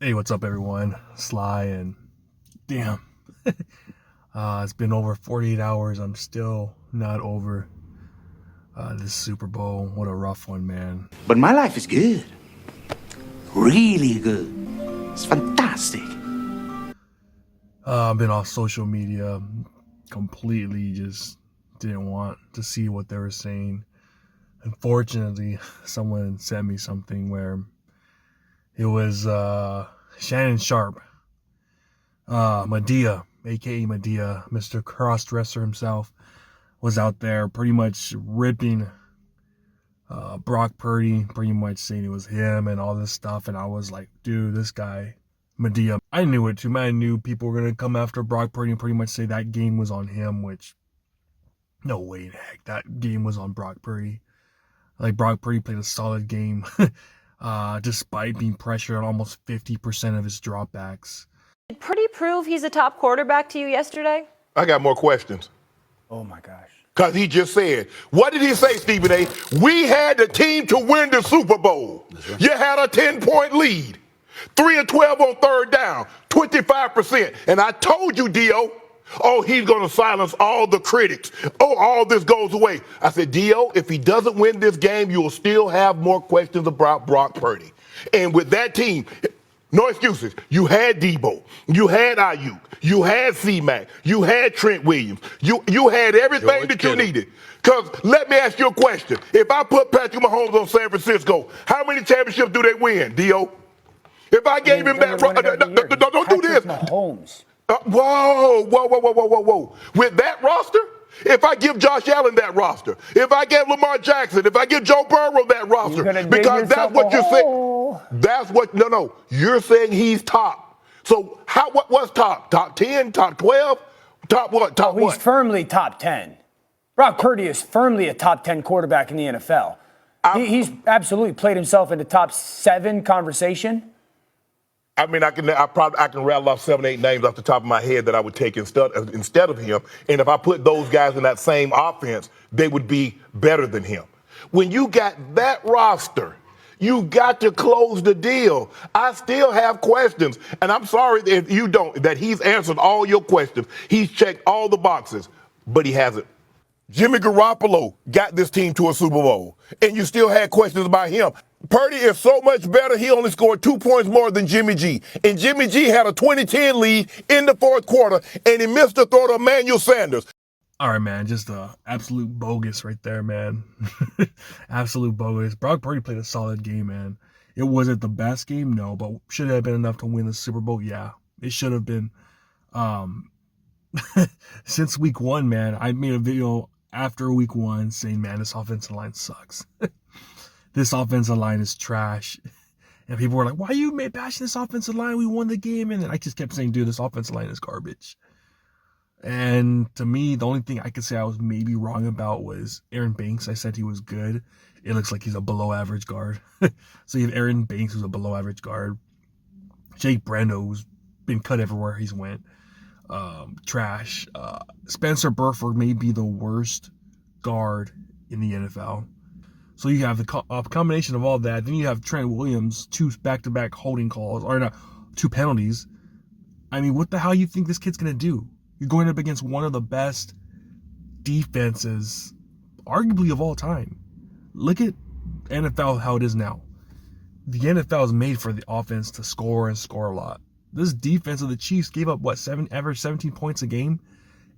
Hey, what's up, everyone? Sly, and damn, it's been over 48 hours. I'm still not over this Super Bowl. What a rough one, man. But my life is good. Really good. It's fantastic. I've been off social media completely, just didn't want to see what they were saying. Unfortunately, someone sent me something where it was Shannon Sharpe, Medea, aka Medea, Mr. Crossdresser himself, was out there pretty much ripping Brock Purdy, pretty much saying it was him and all this stuff. And I was like, dude, this guy, Medea, I knew it too, man. I knew people were going to come after Brock Purdy and pretty much say that game was on him, which, no way in heck, that game was on Brock Purdy. Like, Brock Purdy played a solid game, despite being pressured on almost 50% of his dropbacks. Did Purdy prove he's a top quarterback to you yesterday? I got more questions. Oh my gosh. Because he just said, what did he say, Stephen A? We had the team to win the Super Bowl. Right. You had a 10-point lead. 3 of 12 on third down, 25%. And I told you, Dio, he's going to silence all the critics. All this goes away. I said, Dio, if he doesn't win this game, you'll still have more questions about Brock Purdy. And with that team, no excuses. You had Deebo. You had Ayuk. You had C-Mac. You had Trent Williams. You had everything that you needed. Because let me ask you a question. If I put Patrick Mahomes on San Francisco, how many championships do they win, Dio? If I gave him that, don't do this. Mahomes. Whoa. With that roster, if I give Josh Allen that roster, if I give Lamar Jackson, if I give Joe Burrow that roster, because that's what you're saying. That's what, no. You're saying he's top. So what's top? Top 10, top 12, top what? Top what? He's firmly top 10. Brock Purdy is firmly a top 10 quarterback in the NFL. He's absolutely played himself into top 7 conversation. I mean, I can rattle off 7, 8 names off the top of my head that I would take instead of him. And if I put those guys in that same offense, they would be better than him. When you got that roster, you got to close the deal. I still have questions, and I'm sorry if you don't, that he's answered all your questions. He's checked all the boxes, but he hasn't. Jimmy Garoppolo got this team to a Super Bowl, and you still had questions about him. Purdy is so much better, he only scored 2 points more than Jimmy G. And Jimmy G had a 20-10 lead in the fourth quarter, and he missed the throw to Emmanuel Sanders. All right, man, just absolute bogus right there, man. Absolute bogus. Brock Purdy played a solid game, man. It wasn't the best game, no, but should it have been enough to win the Super Bowl? Yeah, it should have been. Since week 1, man, I made a video after week 1 saying, man, this offensive line sucks. This offensive line is trash. And people were like, why are you bashing this offensive line? We won the game. And I just kept saying, dude, this offensive line is garbage. And to me, the only thing I could say I was maybe wrong about was Aaron Banks. I said he was good. It looks like he's a below average guard. So you have Aaron Banks, who's a below average guard. Jake Brando, who's been cut everywhere he's went. Trash. Spencer Burford may be the worst guard in the NFL. So you have the combination of all that. Then you have Trent Williams, 2 back-to-back holding calls, or not, 2 penalties. I mean, what the hell you think this kid's going to do? You're going up against one of the best defenses, arguably of all time. Look at NFL, how it is now. The NFL is made for the offense to score and score a lot. This defense of the Chiefs gave up, average 17 points a game?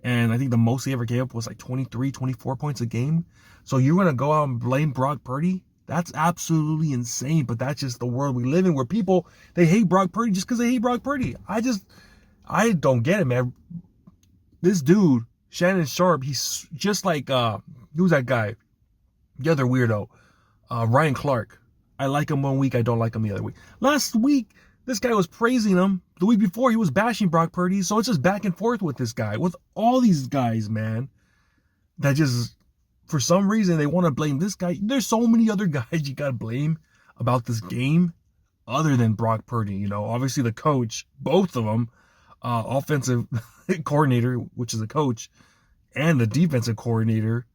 And I think the most they ever gave up was like 23, 24 points a game. So you're going to go out and blame Brock Purdy? That's absolutely insane, but that's just the world we live in, where people, they hate Brock Purdy just because they hate Brock Purdy. I don't get it, man. This dude, Shannon Sharpe, he's just like, who's that guy? The other weirdo, Ryan Clark. I like him one week, I don't like him the other week. Last week, this guy was praising him. The week before, he was bashing Brock Purdy. So it's just back and forth with this guy. With all these guys, man, that just, for some reason, they want to blame this guy. There's so many other guys you got to blame about this game other than Brock Purdy. You know, obviously the coach, both of them, offensive coordinator, which is a coach, and the defensive coordinator,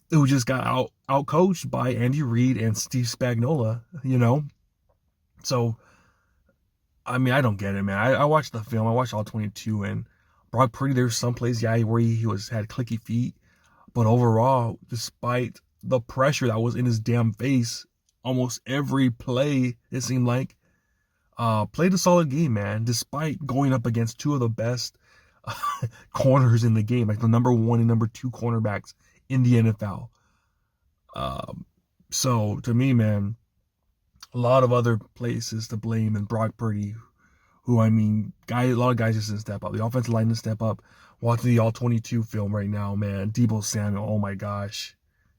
who just got out coached by Andy Reid and Steve Spagnuolo, you know. So I mean, I don't get it, man. I watched the film. I watched all 22, and Brock Purdy, there's some plays, yeah, where he had clicky feet. But overall, despite the pressure that was in his damn face, almost every play, it seemed like, played a solid game, man, despite going up against two of the best corners in the game, like the number 1 and number 2 cornerbacks in the NFL. So to me, man, a lot of other places to blame, and Brock Purdy, who, I mean, a lot of guys just didn't step up. The offensive line didn't step up. Watching the all-22 film right now, man, Deebo Samuel, oh my gosh.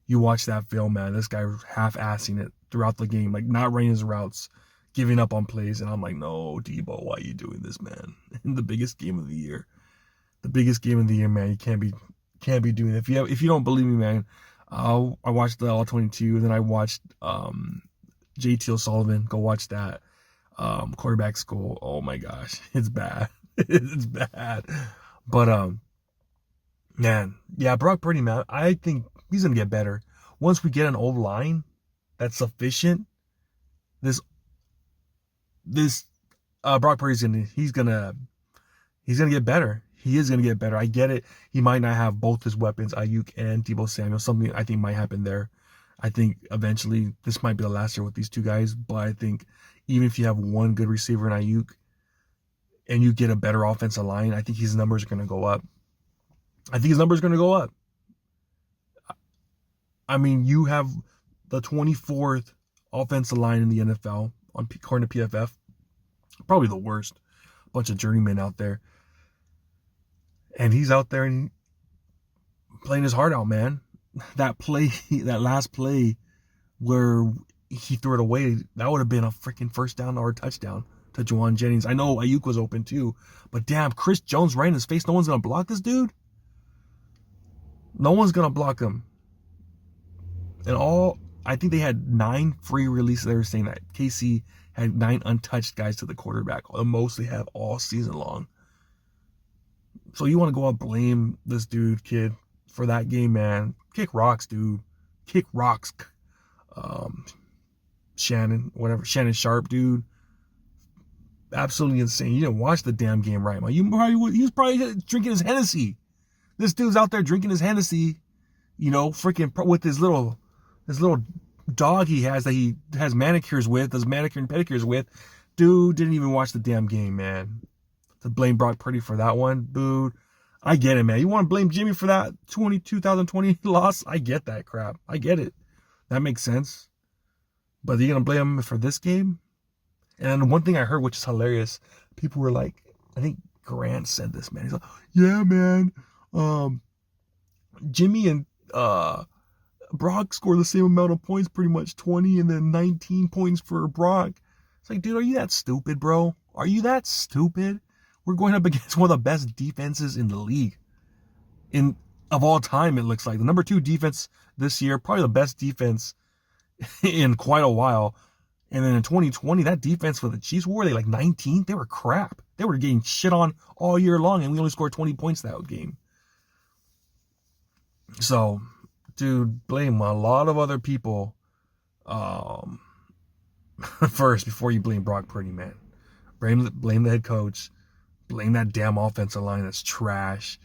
You watch that film, man, this guy half-assing it throughout the game, like not running his routes, giving up on plays, and I'm like, no, Deebo, why are you doing this, man? In the biggest game of the year. The biggest game of the year, man, you can't be doing it. If you don't believe me, man, I watched the all-22, and then I watched JT O'Sullivan. Go watch that. Quarterback school. Oh my gosh, it's bad. It's bad. But man, yeah, Brock Purdy, man, I think he's gonna get better once we get an old line that's sufficient. This Brock Purdy's gonna get better. He is gonna get better. I get it. He might not have both his weapons, Ayuk and Deebo Samuel. Something I think might happen there. I think eventually this might be the last year with these two guys, but I think even if you have one good receiver in Ayuk and you get a better offensive line, I think his numbers are going to go up. I mean, you have the 24th offensive line in the NFL, according to PFF. Probably the worst. Bunch of journeymen out there. And he's out there and playing his heart out, man. That last play where he threw it away, that would have been a freaking first down or a touchdown to Juwan Jennings. I know Ayuk was open too, but damn, Chris Jones right in his face. No one's going to block this dude. No one's going to block him. And I think they had 9 free releases. They were saying that KC had 9 untouched guys to the quarterback, the most they have all season long. So you want to go out and blame this dude, kid, for that game, man. Kick rocks, dude. Kick rocks. Shannon Sharpe, dude. Absolutely insane. You didn't watch the damn game right, man. He was probably drinking his Hennessy. This dude's out there drinking his Hennessy, freaking with his little dog he has that he has manicures with, does manicure and pedicures with. Dude didn't even watch the damn game, man. To blame Brock Purdy for that one, dude. I get it, man. You want to blame Jimmy for that 2020 loss? I get that crap. I get it. That makes sense. But are you going to blame him for this game? And one thing I heard, which is hilarious, people were like, I think Grant said this, man. He's like, yeah, man. Jimmy and Brock scored the same amount of points, pretty much 20, and then 19 points for Brock. It's like, dude, are you that stupid, bro? Are you that stupid? We're going up against one of the best defenses in the league. Of all time, it looks like. The number 2 defense this year, probably the best defense in quite a while. And then in 2020, that defense for the Chiefs, what were they, like 19th? They were crap. They were getting shit on all year long, and we only scored 20 points that game. So, dude, blame a lot of other people first before you blame Brock Purdy, man. Blame the head coach. Blame that damn offensive line that's trash.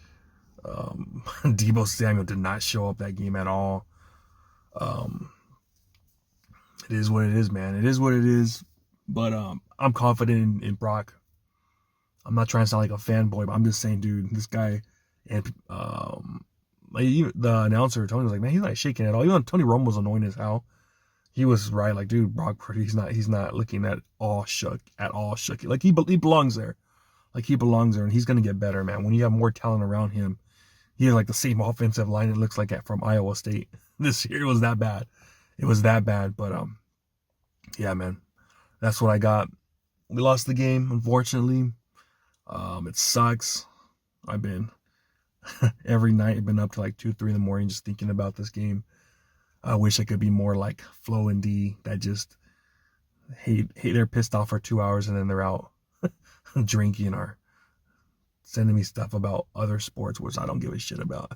Deebo Samuel did not show up that game at all. It is what it is, man. It is what it is. But I'm confident in Brock. I'm not trying to sound like a fanboy, but I'm just saying, dude, this guy, and the announcer Tony was like, man, he's not shaking at all. Even Tony Romo was annoying as hell. He was right, like, dude, Brock Purdy, he's not looking at all shook. Like he belongs there. Like he belongs there, and he's gonna get better, man. When you have more talent around him, he has like the same offensive line it looks like from Iowa State this year. It was that bad. But yeah, man, that's what I got. We lost the game, unfortunately. It sucks. I've been every night. I've been up to like 2-3 in the morning just thinking about this game. I wish I could be more like Flo and D that just hate. They're pissed off for 2 hours and then they're out drinking or sending me stuff about other sports, which I don't give a shit about.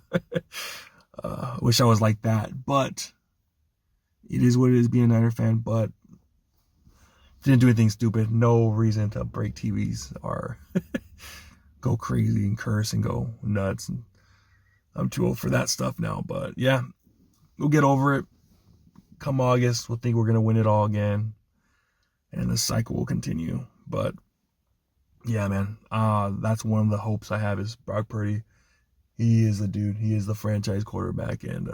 Wish I was like that, but it is what it is being a Niner fan. But Didn't do anything stupid. No reason to break TVs or go crazy and curse and go nuts. And I'm too old for that stuff now. But yeah, we'll get over it. Come August, we'll think we're going to win it all again. And the cycle will continue. But yeah, man, that's one of the hopes I have is Brock Purdy. He is the dude. He is the franchise quarterback. And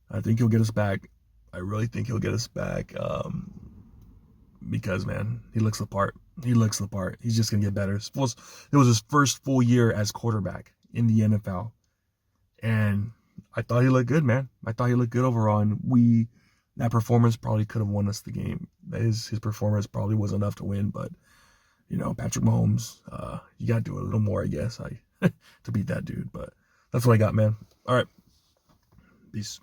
I think he'll get us back. I really think he'll get us back. Because, man, he looks the part. He looks the part. He's just going to get better. It was his first full year as quarterback in the NFL. And I thought he looked good, man. I thought he looked good overall. And that performance probably could have won us the game. His performance probably was enough to win. But, Patrick Mahomes, you got to do a little more, I guess, to beat that dude. But that's what I got, man. All right. Peace.